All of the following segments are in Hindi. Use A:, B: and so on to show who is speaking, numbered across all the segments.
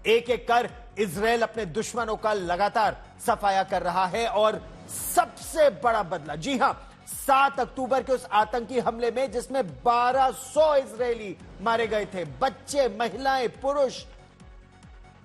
A: एक एक कर इजराइल अपने दुश्मनों का लगातार सफाया कर रहा है और सबसे बड़ा बदला, जी हां, 7 अक्टूबर के उस आतंकी हमले में जिसमें 1200 इजरायली मारे गए थे, बच्चे, महिलाएं, पुरुष,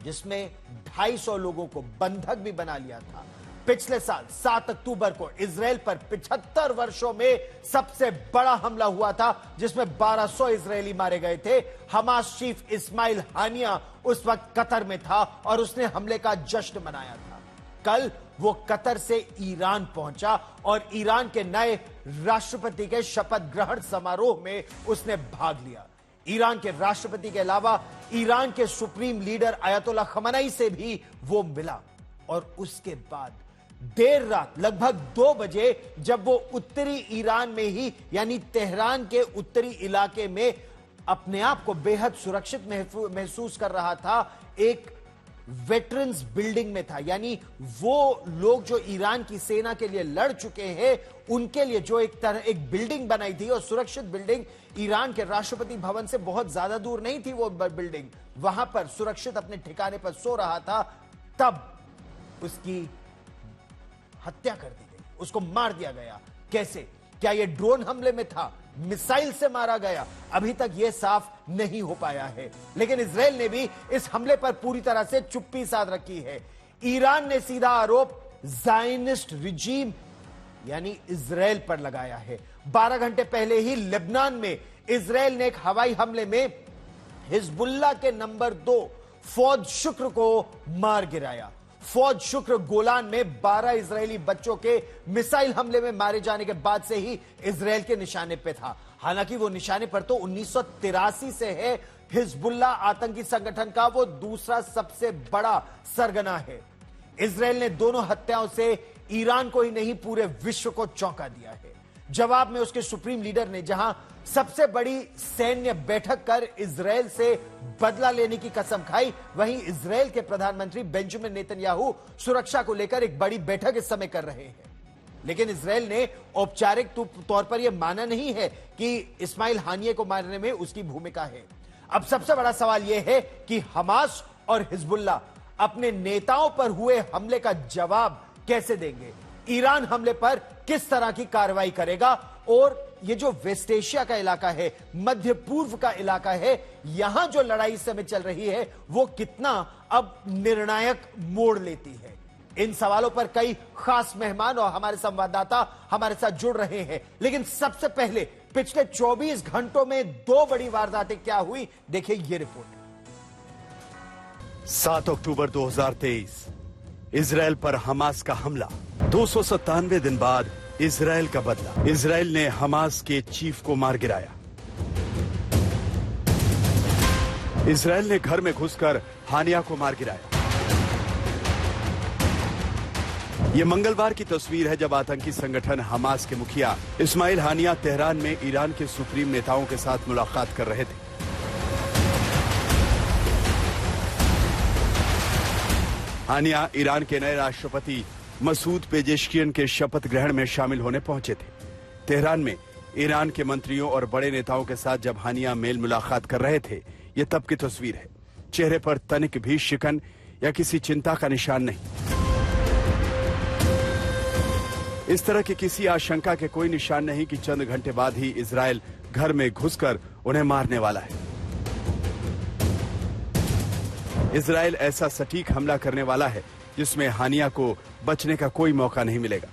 A: जिसमें 250 लोगों को बंधक भी बना लिया था। पिछले साल 7 अक्टूबर को इजराइल पर 75 वर्षों में सबसे बड़ा हमला हुआ था जिसमें 1200 इजरायली मारे गए थे। हमास चीफ इस्माइल हानिया उस वक्त कतर में था और उसने हमले का जश्न मनाया था। कल वो कतर से ईरान पहुंचा और ईरान के नए राष्ट्रपति के शपथ ग्रहण समारोह में उसने भाग लिया। ईरान के राष्ट्रपति के अलावा ईरान के सुप्रीम लीडर अयतोल्ला खमेनी से भी वो मिला और उसके बाद देर रात लगभग 2 बजे जब वो उत्तरी ईरान में ही यानी तेहरान के उत्तरी इलाके में अपने आप को बेहद सुरक्षित महसूस कर रहा था, एक वेटरन्स बिल्डिंग में था। यानी वो लोग जो ईरान की सेना के लिए लड़ चुके हैं उनके लिए जो एक बिल्डिंग बनाई थी और सुरक्षित बिल्डिंग, ईरान के राष्ट्रपति भवन से बहुत ज्यादा दूर नहीं थी वो बिल्डिंग, वहां पर सुरक्षित अपने ठिकाने पर सो रहा था, तब उसकी हत्या कर दी गई, उसको मार दिया गया। कैसे? क्या यह ड्रोन हमले में था, मिसाइल से मारा गया? अभी तक यह साफ नहीं हो पाया है, लेकिन इजराइल ने भी इस हमले पर पूरी तरह से चुप्पी साध रखी है। ईरान ने सीधा आरोप ज़ायनिस्ट रिजीम यानी इजराइल पर लगाया है। 12 घंटे पहले ही लेबनान में इजराइल ने एक हवाई हमले में हिजबुल्लाह के नंबर 2 फौज शुक्र को मार गिराया। फौज शुक्र गोलान में 12 इजरायली बच्चों के मिसाइल हमले में मारे जाने के बाद से ही इजराइल के निशाने पे था। हालांकि वो निशाने पर तो 1983 से है। हिजबुल्लाह आतंकी संगठन का वो दूसरा सबसे बड़ा सरगना है। इजराइल ने दोनों हत्याओं से ईरान को ही नहीं पूरे विश्व को चौंका दिया है। जवाब में उसके सुप्रीम लीडर ने जहां सबसे बड़ी सैन्य बैठक कर इजराइल से बदला लेने की कसम खाई, वहीं इजराइल के प्रधानमंत्री बेंजामिन नेतन्याहू सुरक्षा को लेकर एक बड़ी बैठक इस समय कर रहे हैं। लेकिन इजराइल ने औपचारिक तौर पर यह माना नहीं है कि इस्माइल हानिये को मारने में उसकी भूमिका है। अब सबसे बड़ा सवाल यह है कि हमास और हिजबुल्लाह अपने नेताओं पर हुए हमले का जवाब कैसे देंगे, ईरान हमले पर किस तरह की कार्रवाई करेगा, और ये जो वेस्ट एशिया का इलाका है, मध्य पूर्व का इलाका है, यहां जो लड़ाई इस समय चल रही है वो कितना अब निर्णायक मोड़ लेती है। इन सवालों पर कई खास मेहमान और हमारे संवाददाता हमारे साथ जुड़ रहे हैं। लेकिन सबसे पहले पिछले 24 घंटों में 2 बड़ी वारदातें क्या हुई, देखिए ये रिपोर्ट।
B: 7 अक्टूबर 2023 इजराइल पर हमास का हमला। 297 दिन बाद इजराइल का बदला। इजराइल ने हमास के चीफ को मार गिराया। इजराइल ने घर में घुसकर हानिया को मार गिराया। यह मंगलवार की तस्वीर है जब आतंकी संगठन हमास के मुखिया इस्माइल हानिया तेहरान में ईरान के सुप्रीम नेताओं के साथ मुलाकात कर रहे थे। हानिया ईरान के नए राष्ट्रपति मसूद पेजेश्कियन के शपथ ग्रहण में शामिल होने पहुंचे थे। तेहरान में ईरान के मंत्रियों और बड़े नेताओं के साथ जब हानिया मेल मुलाकात कर रहे थे, ये तब की तस्वीर है। चेहरे पर तनिक भी शिकन या किसी चिंता का निशान नहीं। इस तरह की किसी आशंका के कोई निशान नहीं कि चंद घंटे बाद ही इजराइल घर में घुसकर उन्हें मारने वाला है। इजराइल ऐसा सटीक हमला करने वाला है जिसमें हानिया को बचने का कोई मौका नहीं मिलेगा।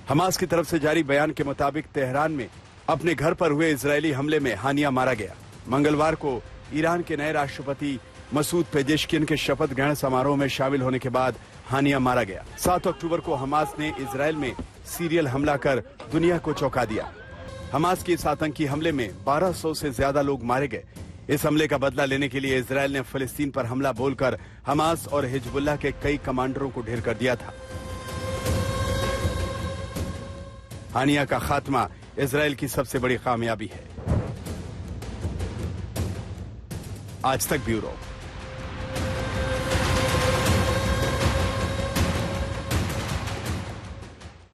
B: हमास की तरफ से जारी बयान के मुताबिक तेहरान में अपने घर पर हुए इजरायली हमले में हानिया मारा गया। मंगलवार को ईरान के नए राष्ट्रपति मसूद पेजेश्कियन के शपथ ग्रहण समारोह में शामिल होने के बाद हानिया मारा गया। 7 अक्टूबर को हमास ने इजराइल में सीरियल हमला कर दुनिया को चौंका दिया। हमास के इस आतंकी हमले में 1200 से ज्यादा लोग मारे गए। इस हमले का बदला लेने के लिए इजराइल ने फिलिस्तीन पर हमला बोलकर हमास और हिजबुल्लाह के कई कमांडरों को ढेर कर दिया था। हानिया का खात्मा इजराइल की सबसे बड़ी कामयाबी है। आज तक ब्यूरो।